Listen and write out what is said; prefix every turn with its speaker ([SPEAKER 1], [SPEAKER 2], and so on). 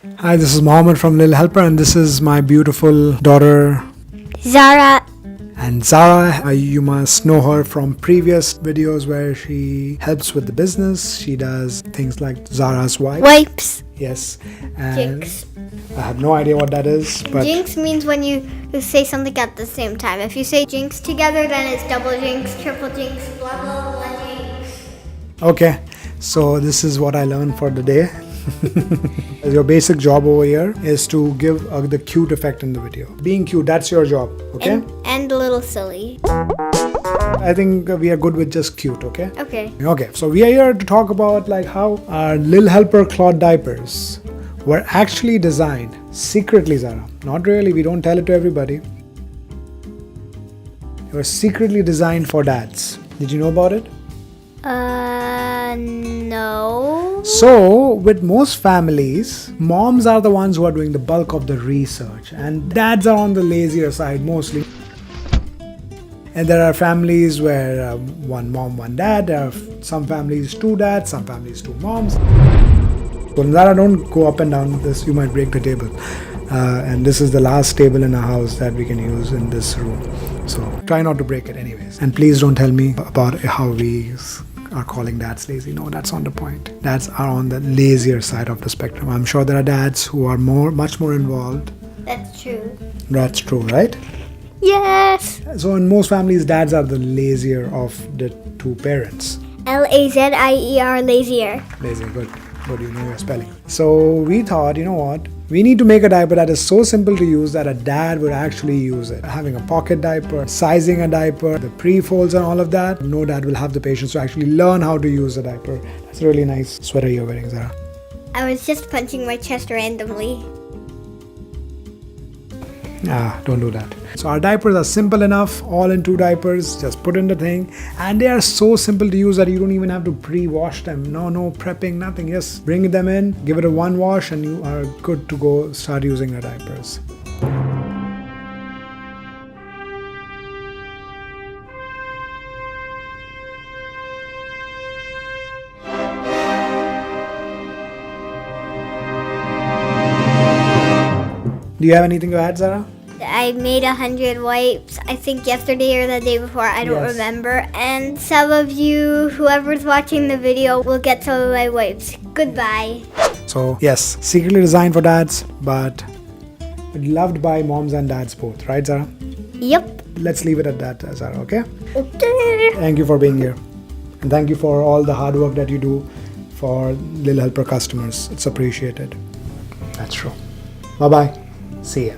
[SPEAKER 1] Hi, this is Mohammed from Lil Helper, and this is my beautiful daughter
[SPEAKER 2] Zara.
[SPEAKER 1] and Zara. You must know her from previous videos where she helps with the business. She does things like Zara's
[SPEAKER 2] Wipes.
[SPEAKER 1] Yes. And
[SPEAKER 2] Jinx.
[SPEAKER 1] I have no idea what that is, but
[SPEAKER 2] Jinx means when you say something at the same time. If you say jinx together, then it's double jinx, triple jinx, blah blah blah jinx.
[SPEAKER 1] okay. So this is what I learned for the day. Your basic job over here is to give the cute effect in the video. Being cute, that's your job, okay?
[SPEAKER 2] And a little silly.
[SPEAKER 1] I think we are good with just cute, okay?
[SPEAKER 2] Okay.
[SPEAKER 1] Okay, so we are here to talk about like how our Lil Helper cloth diapers were actually designed secretly, Zara. Not really, we don't tell it to everybody. They were secretly designed for dads. Did you know about it?
[SPEAKER 2] No.
[SPEAKER 1] So, with most families, moms are the ones who are doing the bulk of the research, and dads are on the lazier side mostly. And there are families where one mom, one dad. There are some families, two dads, some families, two moms. So, Zara, don't go up and down this, you might break the table. And this is the last table in our house that we can use in this room. So, try not to break it, anyways. And please don't tell me about how we are calling dads lazy. No, that's not the point. Dads are on the lazier side of the spectrum. I'm sure there are dads who are much more involved.
[SPEAKER 2] That's true.
[SPEAKER 1] That's true, right?
[SPEAKER 2] Yes.
[SPEAKER 1] So in most families, dads are the lazier of the two parents.
[SPEAKER 2] Lazier, lazier.
[SPEAKER 1] Lazy, good. Good, you know your spelling. So we thought, you know what? We need to make a diaper that is so simple to use that a dad would actually use it. Having a pocket diaper, sizing a diaper, the pre-folds and all of that. No dad will have the patience to actually learn how to use a diaper. That's a really nice sweater you're wearing, Zara.
[SPEAKER 2] I was just punching my chest randomly.
[SPEAKER 1] Don't do that. So our diapers are simple enough, all in two diapers, just put in the thing, and they are so simple to use that you don't even have to pre-wash them. No prepping, nothing. Just bring them in, give it a one wash, and you are good to go start using the diapers. Do you have anything to add, Zara?
[SPEAKER 2] I made 100 wipes, I think yesterday or the day before, I don't
[SPEAKER 1] Yes.
[SPEAKER 2] remember. And some of you, whoever's watching the video, will get some of my wipes. Goodbye.
[SPEAKER 1] So yes, secretly designed for dads, but loved by moms and dads both, right, Zara?
[SPEAKER 2] Yep.
[SPEAKER 1] Let's leave it at that, Zara, okay?
[SPEAKER 2] Okay.
[SPEAKER 1] Thank you for being here. And thank you for all the hard work that you do for Lil Helper customers. It's appreciated. That's true. Bye-bye. See ya.